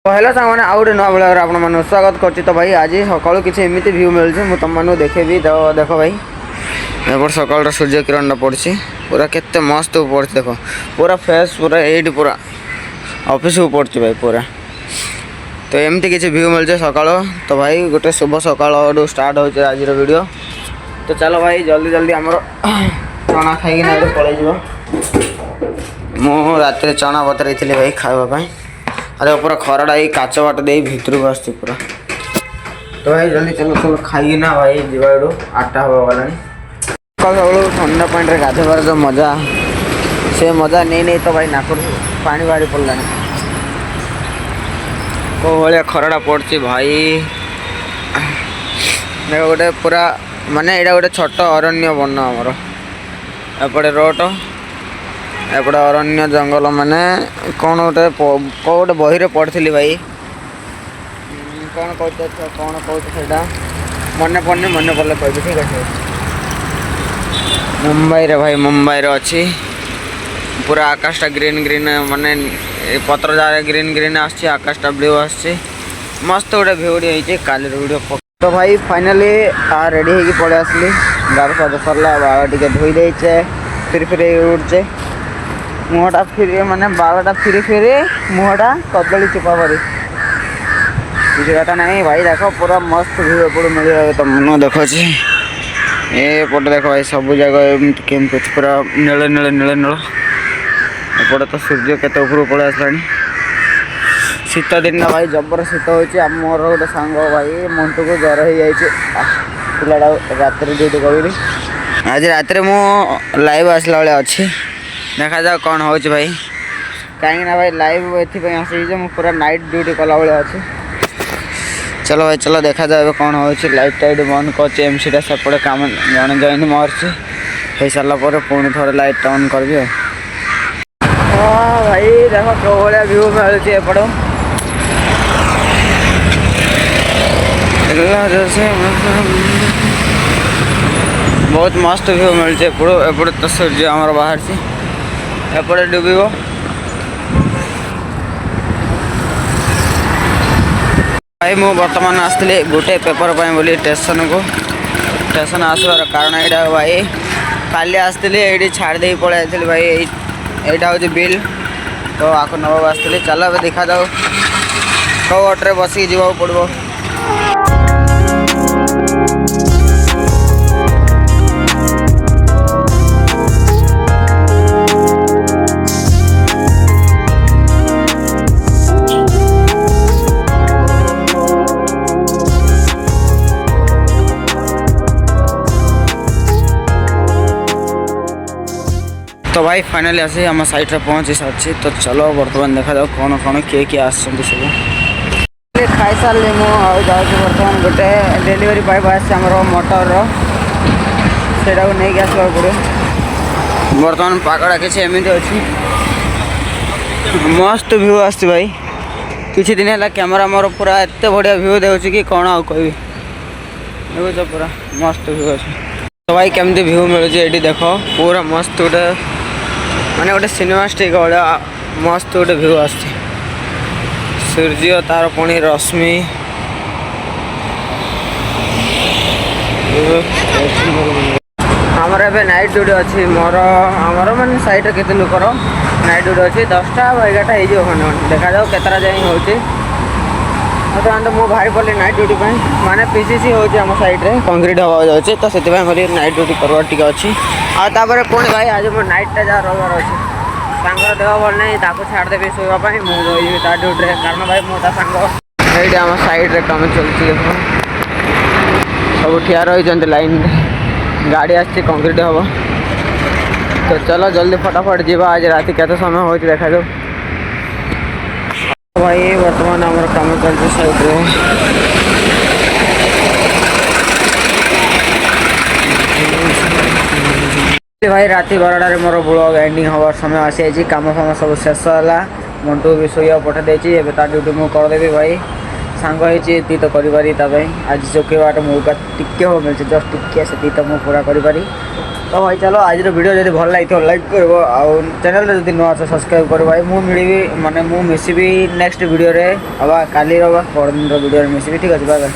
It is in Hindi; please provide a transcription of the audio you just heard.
तो हेलो सामने आउ गोटे नुआ ब्लॉग आप स्वागत कर। तो भाई आज सकालू किसी एमती व्यू मिलूँ मुझे तुमको देखेबी। तो देख भाई एपट सकाल सूर्य किरण पड़ी पूरा केते मस्त पड़ी। देख पूरा फ्रेश पूरा ये पूरा ऑफिस को पड़ी भाई पूरा। तो एमती किसी व्यू मिलूँ सका। तो भाई गोटे शुभ सकाल स्टार्ट हो आज वीडियो। तो चलो भाई जल्दी जल्दी आमर चना खाई पलैजा। मु रात चना बतरई थी भाई खावाई। अरे पूरा खराटा ये काच बाट दे भितर को आस पूरा। तो भाई जल्दी चलो चलो खाई ना भाई जीवा 8टा हवा गला। सब ठंडा पानी गाधोबार जो मजा से मजा नहीं नहीं तो भाई नाक पानी बाहरी पड़ा को भाया खराटा पड़ी भाई। देख गोटे पूरा माने यहाँ गोटे छोट अरण्य वन आमर एपटे रोड एपटे अरण्य जंगल माने कौन गोटे गोटे बही पढ़ी भाई कौन कहते कौन कहते मन पड़े मन पड़े कह। ठीक है मुंबई रे भाई मुंबई रे अच्छी पूरा आकाशटा ग्रीन ग्रीन माने पत्र जाए ग्रीन ग्रीन आकाशटा ब्लू आसची मस्त गोटे भिडियो होती काली वीडियो। तो भाई फाइनाली रेडी होगी पड़े आसली गाड़ फाद सरला बाल टे धोई देचे फिर फिर उठचे मुहटा फिर माने बालटा फिरी फिरी मुहटा कदली चुपा पड़ी किसी कथा नहीं भाई। देख पूरा मस्त व्यू एपट मिल रहा तो मन देख एपट देख भाई सब जगह केमती पूरा नील नील नील नील एपटे तो सूर्य केते ऊपर पड़े आसला। शीत दिन भाई जबर शीत होमर गोटे सांग भाई मंटू को ज्वर हो जाटा रात ड्यूटी करी। आज रात मु लाइव आसला बेले अच्छी देखा जाओ कौन हो भाई कहीं भाई लाइव ये आसी पूरा नाइट ड्यूटी कला बेले अच्छे। चलो भाई चलो देखा जाए कौन हो लाइट टाइट बंद कर एमसीटा सेपटे कम जन जॉइन मार्च हो सारापर पुणी थे लाइट ऑन करी। हाँ भाई देख कौ भाया व्यू मिलूँ एपट बहुत मस्त व्यू मिलूँ एपटे तो सूर्य आमर बाहर से एपटे डूब भाई मु बर्तमान आसली गोटे पेपर बोली स्टेशन को स्टेशन आसबार कारण यहाँ भाई काली आसती ये छाड़ दे पड़े भाई यहाँ हूँ बिल तो आपको नवा आसती। चलो देखा जाओ कौ अट्रे बसिक जावाक पड़ो। तो भाई फाइनाली आसी आम साइट पहुँची सारी। तो चलो बर्तमान देखा जाओ कौन कौन किए आसो सब खाई सारे मुझे बर्तमान गोटे डेलीवरी पाइप आमर मोटर से नहीं आसवा पड़े। बर्तमान पागड़ा किसी एमती अच्छी मस्त व्यू आस भाई किसी दिन है कैमेरा मोर पूरा एत बढ़िया व्यू दे कि कौन आ कह देखो पूरा मस्त व्यू अच्छे। तो भाई केमती व्यू मिलूँ ये देख पूरा मस्त गोटे माने गोटे सिनेमा स्टिक भाया मस्त गोटे व्यू आस सूर्य तार पुणी रश्मि आमर ए नाइट ड्यूटी अच्छी मोर आमर माने साइड केते लोकर नाइट ड्यूटी अच्छी 10टा 11टा हो खंडे देखा जाओ केतरा जाए हो बर्तमान तो मुझे बाहरी पड़ी नाइट ड्यूटी माने पीसीसी होम साइड रे कंक्रीट हवा जाऊँचे तो से नाइट ड्यूटी करवा टी अच्छी आपर पुणी भाई आज मोर नाइटा जहाँ रविवार अच्छे सांगर देह भल नहीं छाड़देवी शोवाई मुझे ता ड्यूटी कारण भाई मोटा सांग ये आम साइड रे कम चलती सब ठिया रही लाइन गाड़ी आसी कंक्रीट हम। तो चलो जल्दी फटाफट जीवा आज रात केते समय हो देखा जाओ। भाई बर्तमान आम कम चलती साइड रे भाई राति 12टार मोर ब्लॉग एंडिंग हबार समय आसी कम फाम सब शेष है मंटू भी शोया पठा देती एवं ता ड्यूटी मुझे करदेवी भाई सांग होती तो करी आज चौकीबाट मौका टिके हो मिलते जस्ट टिके से तो मुझे पूरा करी। तो भाई चलो आज वीडियो जब भल लगी लाइक कर आउ चैनल जब नुआ अछ सब्सक्राइब कर भाई मु मिलबी माने मु मिसिबी नेक्स्ट वीडियो रे अब काली रो परदिन रो वीडियो रे मिसिबी ठीक अछि बाय बाय।